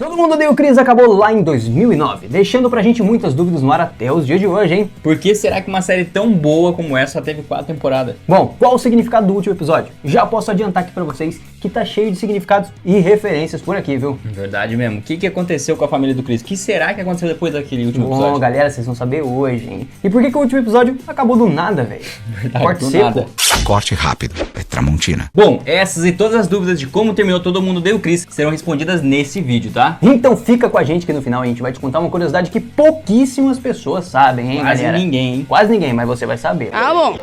Todo Mundo Odeia o Chris acabou lá em 2009, deixando pra gente muitas dúvidas no ar até os dias de hoje, hein? Por que será que uma série tão boa como essa só teve 4 temporadas? Bom, qual o significado do último episódio? Já posso adiantar aqui pra vocês que tá cheio de significados e referências por aqui, viu? Verdade mesmo. O que aconteceu com a família do Chris? O que será que aconteceu depois daquele último episódio? Bom, galera, vocês vão saber hoje, hein? E por que o último episódio acabou do nada, velho? Corte do seco. nada. Corte rápido, é Tramontina. Bom, essas e todas as dúvidas de como terminou Todo Mundo Odeia o Chris serão respondidas nesse vídeo, tá? Então fica com a gente que no final a gente vai te contar uma curiosidade que pouquíssimas pessoas sabem, hein, Quase galera? ninguém, hein? Quase ninguém, mas você vai saber. Ah, bom.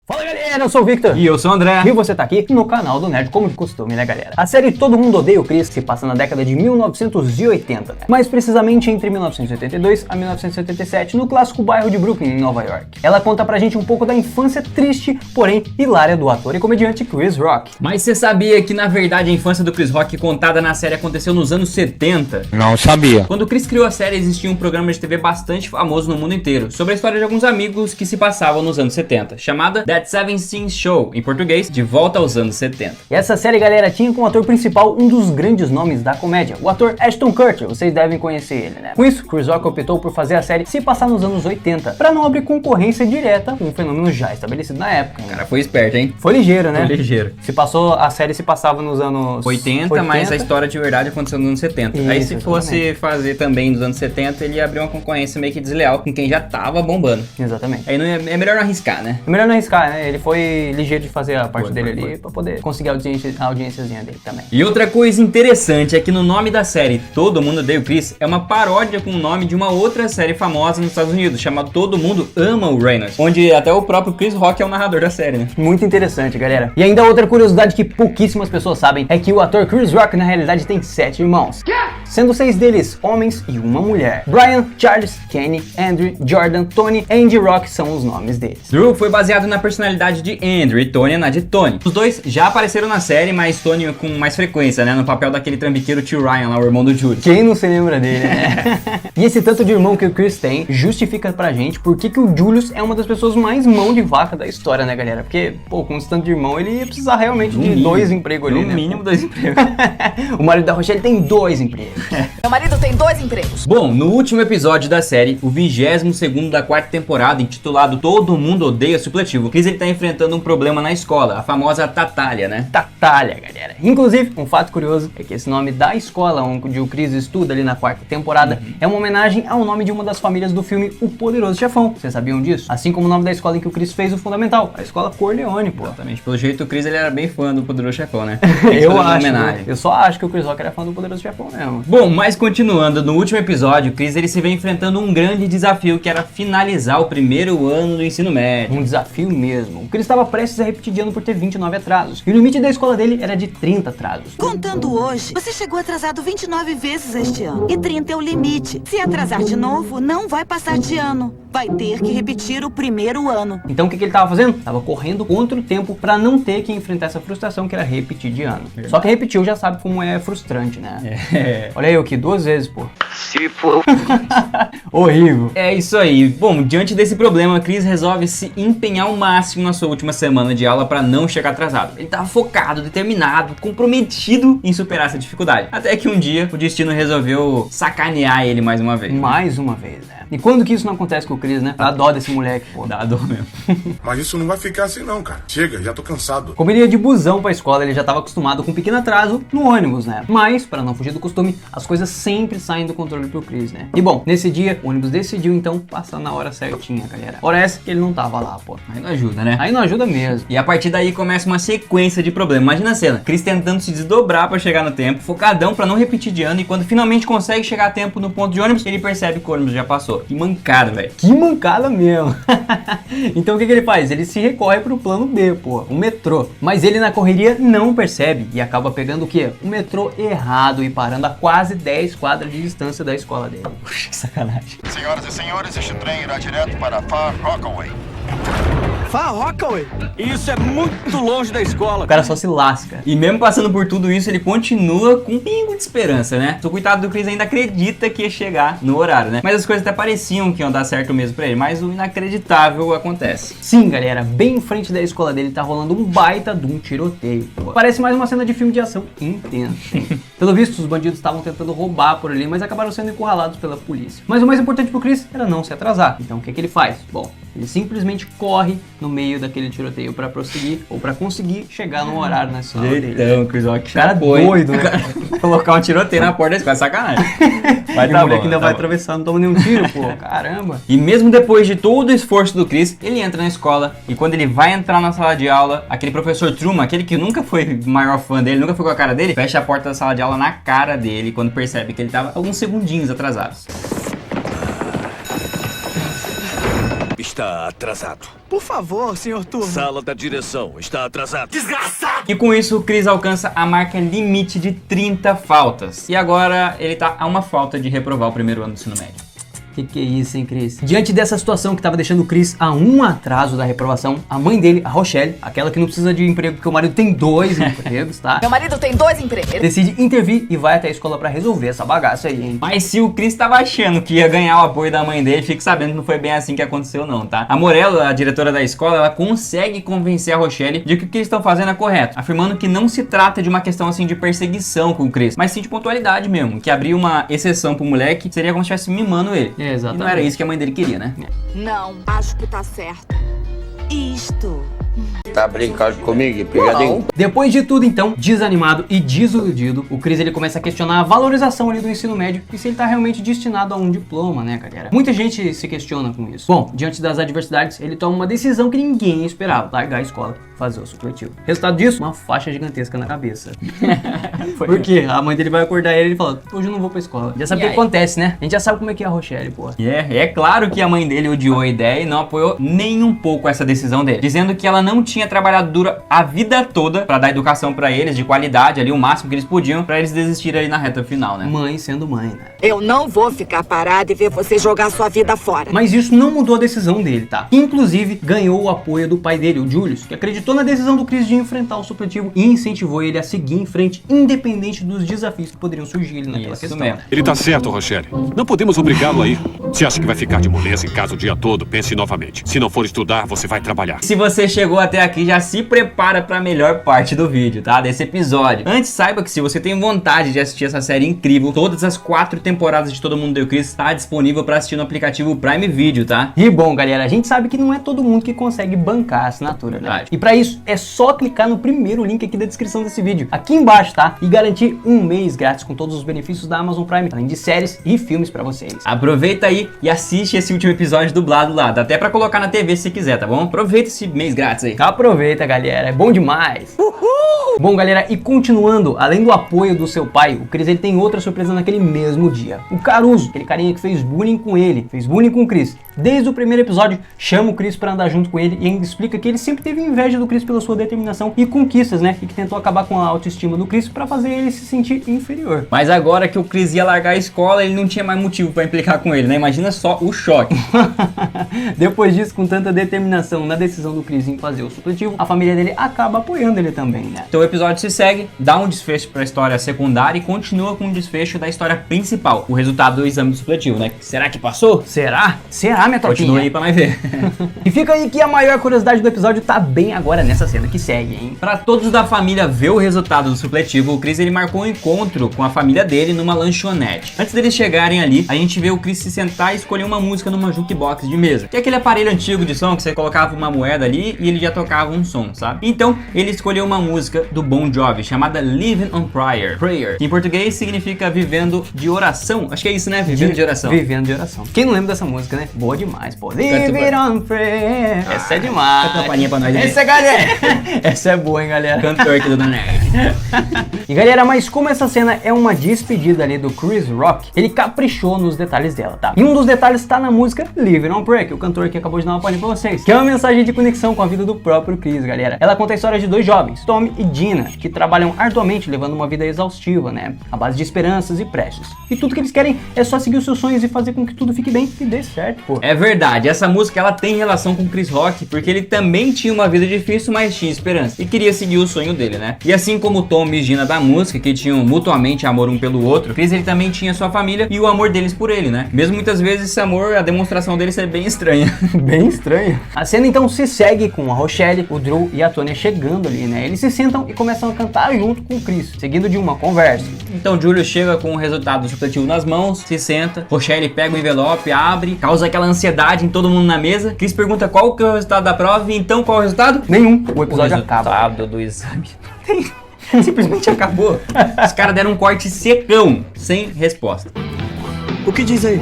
Fala, galera, eu sou o Victor. E eu sou o André. E você tá aqui no canal do Nerd, como de costume, né, galera? A série Todo Mundo Odeia o Chris se passa na década de 1980, né? Mais precisamente entre 1982 a 1977, no clássico bairro de Brooklyn, em Nova York. Ela conta pra gente um pouco da infância triste, porém hilária do ator e comediante Chris Rock. Mas você sabia que, na verdade, a infância do Chris Rock contada na série aconteceu nos anos 70? Não sabia. Quando o Chris criou a série, existia um programa de TV bastante famoso no mundo inteiro, sobre a história de alguns amigos que se passavam nos anos 70, chamada That 70's Show, em português, De Volta aos Anos 70. E essa série, galera, tinha como ator principal um dos grandes nomes da comédia, o ator Ashton Kutcher, vocês devem conhecer ele, né? Com isso, Chris Rock optou por fazer a série se passar nos anos 80, pra não abrir concorrência direta com um fenômeno já estabelecido na época, O né? cara foi esperto, hein? Foi ligeiro, né? Foi ligeiro. A série se passava nos anos 80, mas a história de verdade aconteceu nos anos 70. Isso, Aí se fosse exatamente. fazer também nos anos 70, ele ia abrir uma concorrência meio que desleal com quem já tava bombando. Exatamente. Aí não é melhor não arriscar, né? É melhor não arriscar, né? Ele foi ligeiro de fazer a parte Foi, dele foi, ali pra poder conseguir a audiênciazinha dele também. E outra coisa interessante é que no nome da série Todo Mundo Odeia o Chris é uma paródia com o nome de uma outra série famosa nos Estados Unidos, chamada Todo Mundo Ama o Reynolds, onde até o próprio Chris Rock é o narrador da série, né? Muito interessante, galera. E ainda outra curiosidade que pouquíssimas pessoas sabem é que o ator Chris Rock na realidade tem 7 irmãos, sendo 6 deles homens e uma mulher. Brian, Charles, Kenny, Andrew, Jordan, Tony e Andy Rock são os nomes deles. Drew foi baseado na personalidade de Andrew e Tony na de Tony. Os dois já apareceram na série, mas Tony com mais frequência, né? No papel daquele trambiqueiro tio Ryan lá, o irmão do Julius. Quem não se lembra dele, né? E esse tanto de irmão que o Chris tem justifica pra gente por que o Julius é uma das pessoas mais mão de vaca da história, né, galera? Porque, pô, com esse tanto de irmão, ele ia precisar realmente de mínimo, 2 empregos ali, No né? mínimo 2 empregos. O marido da Rochelle tem 2 empregos. Meu marido tem 2 empregos. Bom, no último episódio da série, o 22º da 4ª temporada, intitulado Todo Mundo Odeia Supletivo, Chris ele tá enfrentando um problema na escola, a famosa Tatália, né? Tatália, galera. Inclusive, um fato curioso é que esse nome da escola onde o Chris estuda ali na 4ª temporada é uma homenagem ao nome de uma das famílias do filme O Poderoso Chefão. Vocês sabiam disso? Assim como o nome da escola em que o Chris fez o fundamental, a escola Corleone, pô. Exatamente. Pelo jeito, o Chris ele era bem fã do Poderoso Chefão, né? Eu acho. Homenagem. Eu só acho que o Chris Rock era fã do Poderoso Chefão mesmo. Bom, mas continuando, no último episódio, o Chris ele se vê enfrentando um grande desafio que era finalizar o primeiro ano do ensino médio. Um desafio mesmo. O Chris estava prestes a repetir de ano por ter 29 atrasos. E o limite da escola dele era de 30 atrasos. Contando hoje, você chegou atrasado 29 vezes este ano. E 30 é o limite. Se atrasar de novo, não vai passar de ano. Vai ter que repetir o primeiro ano. Então o que ele tava fazendo? Tava correndo contra o tempo pra não ter que enfrentar essa frustração que era repetir de ano. Só que repetiu já sabe como é frustrante, né? Olha aí, o que 2 vezes, pô. Se for. Horrível. É isso aí. Bom, diante desse problema, Chris resolve se empenhar ao máximo na sua última semana de aula para não chegar atrasado. Ele tava focado, determinado, comprometido em superar essa dificuldade. Até que um dia o destino resolveu sacanear ele mais uma vez. Mais uma vez, né? E quando que isso não acontece com o Chris, né? Dá dó desse moleque, pô. Dá dor mesmo. Mas isso não vai ficar assim não, cara. Chega, já tô cansado. Como ele ia de busão pra escola, ele já tava acostumado com um pequeno atraso no ônibus, né? Mas, para não fugir do costume, as coisas sempre saem do controle pro Chris, né? E bom, nesse dia, o ônibus decidiu então passar na hora certinha, galera. Hora essa que ele não tava lá, pô. Aí não ajuda, né? Aí não ajuda mesmo. E a partir daí começa uma sequência de problemas. Imagina a cena, Chris tentando se desdobrar pra chegar no tempo, focadão pra não repetir de ano, e quando finalmente consegue chegar a tempo no ponto de ônibus, ele percebe que o ônibus já passou. Que mancada, velho. Que mancada mesmo. Então o que ele faz? Ele se recorre pro plano B, pô, o metrô. Mas ele na correria não percebe e acaba pegando o quê? O metrô errado e parando a quase 10 quadras de distância da escola dele. Puxa, que sacanagem. Senhoras e senhores, este trem irá direto para Far Rockaway. Fá, Rockaway. Isso é muito longe da escola. O cara só se lasca. E mesmo passando por tudo isso, ele continua com um pingo de esperança, né? O coitado do Chris ainda acredita que ia chegar no horário, né? Mas as coisas até pareciam que iam dar certo mesmo pra ele, mas o inacreditável acontece. Sim, galera, bem em frente da escola dele tá rolando um baita de um tiroteio. Pô. Parece mais uma cena de filme de ação intenso. Pelo visto, os bandidos estavam tentando roubar por ali, mas acabaram sendo encurralados pela polícia. Mas o mais importante pro Chris era não se atrasar. Então o que ele faz? Bom, ele simplesmente corre no meio daquele tiroteio pra prosseguir ou pra conseguir chegar no horário na escola dele. Então, Chris, ó, que cara doido, né? Colocar um tiroteio na porta da escola, sacanagem. Vai O moleque ainda vai atravessar, não toma nenhum tiro, pô, caramba. E mesmo depois de todo o esforço do Chris, ele entra na escola e quando ele vai entrar na sala de aula, aquele professor Truman, aquele que nunca foi o maior fã dele, nunca foi com a cara dele, fecha a porta da sala de aula na cara dele quando percebe que ele tava alguns segundinhos atrasados. Está atrasado. Por favor, senhor Turma. Sala da direção, está atrasado. Desgraçado! E com isso, o Chris alcança a marca limite de 30 faltas. E agora ele tá a uma falta de reprovar o primeiro ano do ensino médio. Que é isso, hein, Chris? Diante dessa situação que tava deixando o Chris a um atraso da reprovação, a mãe dele, a Rochelle, aquela que não precisa de emprego porque o marido tem 2 empregos, tá? Meu marido tem 2 empregos. Decide intervir e vai até a escola pra resolver essa bagaça aí, hein? Mas se o Chris tava achando que ia ganhar o apoio da mãe dele, fique sabendo que não foi bem assim que aconteceu não, tá? A Morello, a diretora da escola, ela consegue convencer a Rochelle de que o que eles estão fazendo é correto, afirmando que não se trata de uma questão assim de perseguição com o Chris, mas sim de pontualidade mesmo, que abrir uma exceção pro moleque seria como se estivesse mimando ele. Exatamente. E não era isso que a mãe dele queria, né? Não, acho que tá certo. Isto. Tá brincando comigo, pegadinho? Depois de tudo, então, desanimado e desiludido, o Chris ele começa a questionar a valorização ali do ensino médio e se ele tá realmente destinado a um diploma, né, galera? Muita gente se questiona com isso. Bom, diante das adversidades, ele toma uma decisão que ninguém esperava: largar a escola, fazer o supletivo. Resultado disso, uma faixa gigantesca na cabeça. Por quê? A mãe dele vai acordar ele e fala: hoje eu não vou pra escola. Já sabe o que acontece, né? A gente já sabe como é que é a Rochelle, pô. É claro que a mãe dele odiou a ideia e não apoiou nem um pouco essa decisão dele, dizendo que ela não tinha trabalhado duro a vida toda pra dar educação pra eles, de qualidade ali, o máximo que eles podiam, pra eles desistirem ali na reta final, né? Mãe sendo mãe, né? Eu não vou ficar parada e ver você jogar sua vida fora. Mas isso não mudou a decisão dele, tá? Inclusive, ganhou o apoio do pai dele, o Julius, que acreditou na decisão do Chris de enfrentar o supletivo e incentivou ele a seguir em frente, independente dos desafios que poderiam surgir ali naquela questão. Mesmo. Ele tá certo, Rochelle. Não podemos obrigá-lo a ir. Se acha que vai ficar de moleza em casa o dia todo, pense novamente. Se não for estudar, você vai trabalhar. Se você chegou até aqui, já se prepara pra melhor parte do vídeo, tá? Desse episódio. Antes, saiba que se você tem vontade de assistir essa série incrível, todas as 4 temporadas de Todo Mundo Deu Chris está disponível pra assistir no aplicativo Prime Video, tá? E bom, galera, a gente sabe que não é todo mundo que consegue bancar a assinatura, né? E pra isso, é só clicar no primeiro link aqui da descrição desse vídeo, aqui embaixo, tá? E garantir um mês grátis com todos os benefícios da Amazon Prime, além de séries e filmes pra vocês. Aproveita aí e assiste esse último episódio dublado lá. Dá até pra colocar na TV se quiser, tá bom? Aproveita esse mês grátis aí. Aproveita, galera, é bom demais. Uhul! Bom, galera, e continuando, além do apoio do seu pai, o Chris ele tem outra surpresa naquele mesmo dia. O Caruso, aquele carinha que fez bullying com ele, fez bullying com o Chris. Desde o primeiro episódio, chama o Chris pra andar junto com ele e ainda explica que ele sempre teve inveja do Chris pela sua determinação e conquistas, né? E que tentou acabar com a autoestima do Chris pra fazer ele se sentir inferior. Mas agora que o Chris ia largar a escola, ele não tinha mais motivo pra implicar com ele, né? Imagina só o choque. Depois disso, com tanta determinação na decisão do Chris em fazer o supletivo, a família dele acaba apoiando ele também, né? Então o episódio se segue, dá um desfecho pra história secundária e continua com o desfecho da história principal, o resultado do exame do supletivo, né? Será que passou? Será? Será, minha tropinha? Continua aí pra nós ver. E fica aí que a maior curiosidade do episódio tá bem agora nessa cena que segue, hein? Pra todos da família ver o resultado do supletivo, o Chris ele marcou um encontro com a família dele numa lanchonete. Antes deles chegarem ali, a gente vê o Chris se sentar e escolher uma música numa jukebox de mesa, que é aquele aparelho antigo de som que você colocava uma moeda ali e ele já tocava um som, sabe? Então, ele escolheu uma música do Bon Jovi chamada Living on Prayer, que em português significa vivendo de oração. Acho que é isso, né? Vivendo de oração. Vivendo de oração. Quem não lembra dessa música, né? Boa demais, pô. Living on Prayer. Essa é demais. Canta a palhinha pra nós. Essa é, galera. Essa é boa, hein, galera. Cantor aqui do Nerd. E galera, mas como essa cena é uma despedida ali do Chris Rock, ele caprichou nos detalhes dela, tá? E um dos detalhes tá na música Living on Prayer, que o cantor aqui acabou de dar uma palhinha pra vocês, que é uma mensagem de conexão com a vida do próprio próprio Chris, galera. Ela conta a história de dois jovens, Tommy e Dina, que trabalham arduamente levando uma vida exaustiva, né? À base de esperanças e preces. E tudo que eles querem é só seguir os seus sonhos e fazer com que tudo fique bem e dê certo, pô. É verdade, essa música ela tem relação com o Chris Rock, porque ele também tinha uma vida difícil, mas tinha esperança e queria seguir o sonho dele, né? E assim como o Tom e Gina da música, que tinham mutuamente amor um pelo outro, Chris ele também tinha sua família e o amor deles por ele, né? Mesmo muitas vezes esse amor, a demonstração dele ser bem estranha. Bem estranho. A cena então se segue com a Rochelle, o Drew e a Tonya chegando ali, né? Eles se sentam e começam a cantar junto com o Chris, seguindo de uma conversa. Então Julius chega com o resultado do supletivo nas mãos, se senta, Rochelle pega o envelope, abre, causa aquela ansiedade em todo mundo na mesa. Chris pergunta qual que é o resultado da prova e então qual é o resultado? Nenhum. O episódio acaba. O resultado do exame simplesmente acabou. Os caras deram um corte secão, sem resposta. O que diz aí?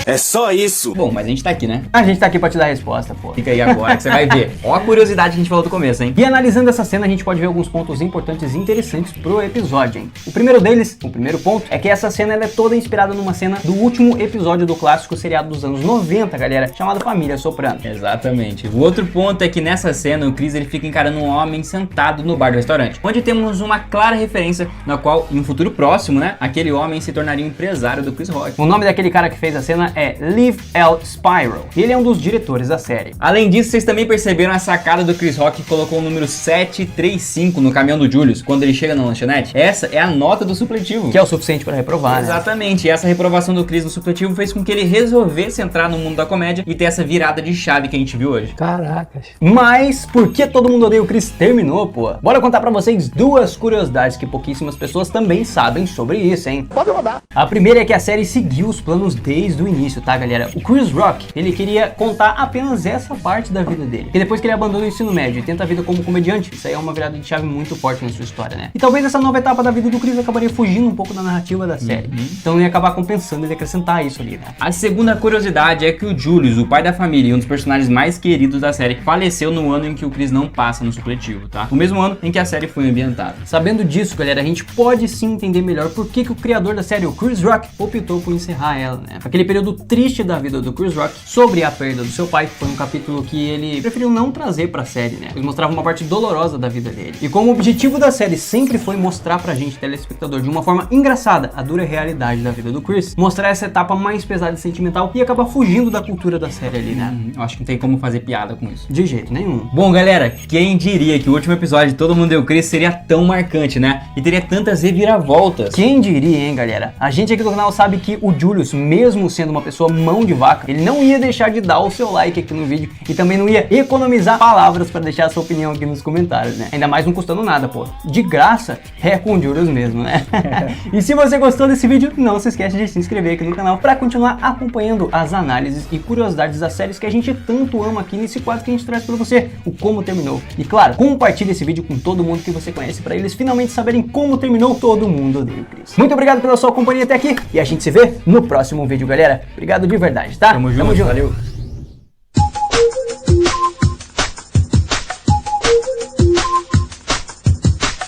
É só isso. Bom, mas a gente tá aqui, né? A gente tá aqui pra te dar a resposta, pô. Fica aí agora que você vai ver. Ó a curiosidade que a gente falou do começo, hein? E analisando essa cena, a gente pode ver alguns pontos importantes e interessantes pro episódio, hein? O primeiro deles, o primeiro ponto, é que essa cena ela é toda inspirada numa cena do último episódio do clássico seriado dos anos 90, galera, chamado Família Soprano. Exatamente. O outro ponto é que nessa cena o Chris ele fica encarando um homem sentado no bar do restaurante, onde temos uma clara referência na qual, em um futuro próximo, né, aquele homem se tornaria um empresário do Chris Rock. O nome daquele cara que fez a cena é Liv L. Spiral, e ele é um dos diretores da série. Além disso, vocês também perceberam a sacada do Chris Rock que colocou o número 735 no caminhão do Julius, quando ele chega na lanchonete? Essa é a nota do supletivo. Que é o suficiente para reprovar, né? Exatamente, e essa reprovação do Chris no supletivo fez com que ele resolvesse entrar no mundo da comédia e ter essa virada de chave que a gente viu hoje. Caracas. Mas por que Todo Mundo Odeia o Chris terminou, pô? Bora contar pra vocês duas curiosidades que pouquíssimas pessoas também sabem sobre isso, hein? Pode rodar. A primeira é que a série seguiu os planos desde o início, tá, galera? O Chris Rock, ele queria contar apenas essa parte da vida dele. E depois que ele abandona o ensino médio e tenta a vida como comediante, isso aí é uma virada de chave muito forte na sua história, né? E talvez essa nova etapa da vida do Chris acabaria fugindo um pouco da narrativa da série. Então ia acabar compensando ele acrescentar isso ali, né? A segunda curiosidade é que o Julius, o pai da família e um dos personagens mais queridos da série, faleceu no ano em que o Chris não passa no supletivo, tá? O mesmo ano em que a série foi ambientada. Sabendo disso, galera, a gente pode sim entender melhor por que o criador da série, o Chris Rock, optou por encerrar ela, né? Aquele período triste da vida do Chris Rock sobre a perda do seu pai foi um capítulo que ele preferiu não trazer pra série, né? Eles mostravam uma parte dolorosa da vida dele. E como o objetivo da série sempre foi mostrar pra gente, telespectador, de uma forma engraçada, a dura realidade da vida do Chris, mostrar essa etapa mais pesada e sentimental e acabar fugindo da cultura da série ali, né? Eu acho que não tem como fazer piada com isso. De jeito nenhum. Bom, galera, quem diria que o último episódio de Todo Mundo Odeia o Chris seria tão marcante, né? E teria tantas reviravoltas. Quem diria, hein, galera? A gente aqui do canal sabe que o Julius, mesmo sendo uma pessoa mão de vaca, ele não ia deixar de dar o seu like aqui no vídeo e também não ia economizar palavras pra deixar a sua opinião aqui nos comentários, né? Ainda mais não custando nada, pô. De graça, é com Julius mesmo, né? E se você gostou desse vídeo, não se esquece de se inscrever aqui no canal pra continuar acompanhando as análises e curiosidades das séries que a gente tanto ama aqui nesse quadro que a gente traz pra você, o Como Terminou. E claro, compartilhe esse vídeo com todo mundo que você conhece pra eles finalmente saberem como terminou Todo Mundo Odeia o Chris. Muito obrigado pela sua companhia até aqui e a gente se vê no próximo vídeo, galera. Obrigado de verdade, tá? Tamo junto. Valeu.